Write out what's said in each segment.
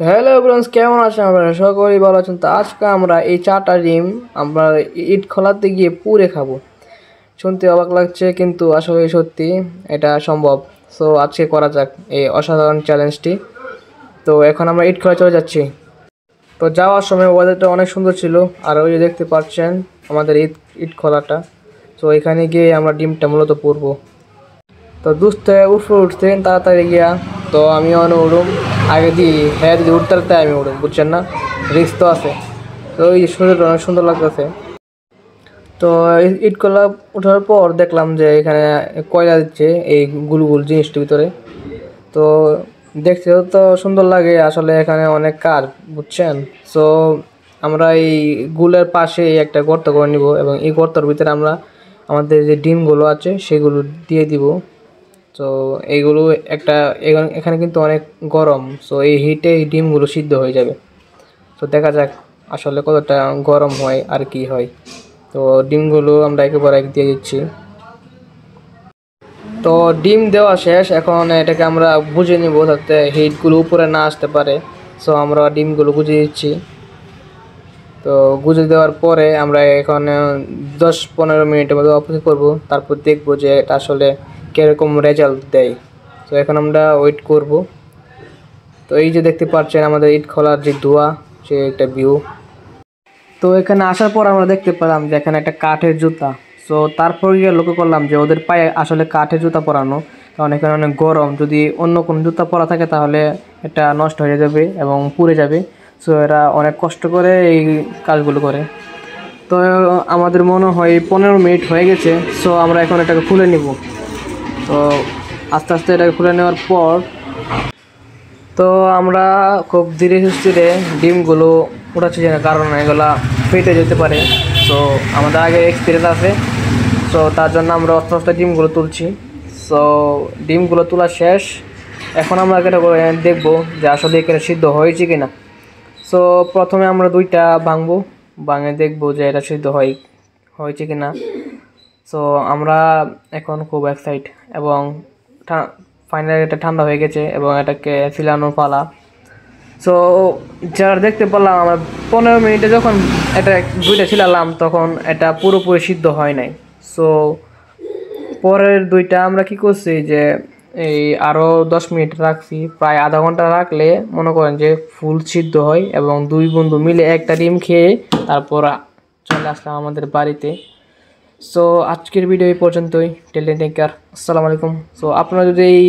তো hello everyone, কেমন আছেন আপনারা? সকলেই ভালো আছেন। তো আজকে আমরা এই 4টা ডিম আমরা ইট খোলাতে গিয়ে পুড়ে খাবো। শুনতে অবাক লাগছে, কিন্তু আসলে সত্যি এটা সম্ভব। সো আজকে করা যাক এই অসাধারণ চ্যালেঞ্জটি। তো এখন আমরা ইট খোলা চলে যাচ্ছি। তো যাওয়ার সময় ওয়েদারটা অনেক সুন্দর ছিল, আর ওই যে দেখতে পাচ্ছেন আমাদের ইট খোলাটা। তো এখানে গিয়ে আমরা ডিমটা মূলত পুড়বো। তো দুস্থ উপরে উঠতেন তাড়াতাড়ি গিয়া। তো আমি উড়ুম আগে দিই, হ্যাঁ যদি উঠতে তাই আমি উড়ুম, বুঝছেন না? রিস্ক তো আছে। তো ওই শরীরটা অনেক সুন্দর লাগতেছে। তো ইটকলা ওঠার পর দেখলাম যে এখানে কয়লা দিচ্ছে এই গুল গুল জিনিসটার ভিতরে। তো দেখতেও তো সুন্দর লাগে, আসলে এখানে অনেক কাজ, বুঝছেন? সো আমরা এই গুলের পাশে একটা গর্ত করে নিব, এবং এই গর্তের ভিতরে আমরা আমাদের যে ডিমগুলো আছে সেগুলো দিয়ে দিব। তো এইগুলো একটা এখানে কিন্তু অনেক গরম, সো এই হিটে এই ডিমগুলো সিদ্ধ হয়ে যাবে। তো দেখা যাক আসলে কতটা গরম হয় আর কি হয়। তো ডিমগুলো আমরা একেবারে দিয়ে দিচ্ছি। তো ডিম দেওয়া শেষ, এখন এটাকে আমরা বুঝে নিব যাতে হিটগুলো উপরে না আসতে পারে। সো আমরা ডিমগুলো গুঁজে দিচ্ছি। তো গুঁজে দেওয়ার পরে আমরা এখন 10-15 মিনিটের মধ্যে অপেক্ষা করব, তারপর দেখবো যে এটা আসলে কীরকম রেজাল্ট দেয়। তো এখন আমরা ওয়েট করব। তো এই যে দেখতে পাচ্ছেন আমাদের ইট খোলার যে ধোঁয়া, সে একটা ভিউ। তো এখানে আসার পর আমরা দেখতে পেলাম যে এখানে একটা কাঠের জুতা। সো তারপর গিয়ে লক্ষ্য করলাম যে ওদের পায়ে আসলে কাঠের জুতা পরানো, কারণ এখানে অনেক গরম। যদি অন্য কোনো জুতা পরা থাকে তাহলে এটা নষ্ট হয়ে যাবে এবং পুড়ে যাবে। সো এরা অনেক কষ্ট করে এই কাজগুলো করে। তো আমাদের মনে হয় 15 মিনিট হয়ে গেছে। সো আমরা এখন এটাকে খুলে নিব। তো আস্তে আস্তে এটাকে খুলে নেওয়ার পর তো আমরা খুব ধীরে সুস্থিরে ডিমগুলো উঠাচ্ছি, যে কারণ এগুলা ফেটে যেতে পারে। সো আমাদের আগে এক্সপিরিয়েন্স আছে, সো তার জন্য আমরা আস্তে আস্তে ডিমগুলো তুলছি। সো ডিমগুলো তোলা শেষ, এখন আমরা এটা দেখবো যে আসলে এখানে সিদ্ধ হয়েছে কি না। সো প্রথমে আমরা 2টা ভাঙবো, ভাঙে দেখবো যে এটা সিদ্ধ হয়েছে কি না। সো আমরা এখন খুব এক্সাইট, এবং ফাইনালি এটা ঠান্ডা হয়ে গেছে এবং এটাকে ফিলানোর পালা। সো যারা দেখতে পেলাম আমরা 15 মিনিটে যখন এটা 2টা ছিলালাম তখন এটা পুরোপুরি সিদ্ধ হয় নাই। সো পরের 2টা আমরা কি করছি যে এই আরও 10 মিনিট রাখছি, প্রায় আধা ঘন্টা রাখলে মনে করেন যে ফুল সিদ্ধ হয়, এবং 2 বন্ধু মিলে একটা ডিম খেয়ে তারপর চলে আসলাম আমাদের বাড়িতে। সো আজকের ভিডিও এই পর্যন্তই। টেক কেয়ার, আসসালামু আলাইকুম। সো আপনারা যদি এই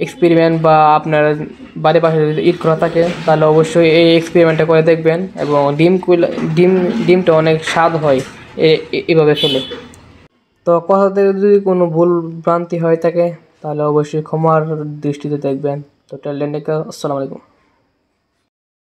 এক্সপেরিমেন্ট বা আপনার বাড়ির পাশে যদি ইট করা থাকে তাহলে অবশ্যই এই এক্সপেরিমেন্টটা করে দেখবেন, এবং ডিমটা অনেক স্বাদ হয় এভাবে খেলে। তো কথা থেকে যদি কোনো ভুল ভ্রান্তি হয়ে থাকে তাহলে অবশ্যই ক্ষমার দৃষ্টিতে দেখবেন। তো টেক কেয়ার, আসসালামু আলাইকুম।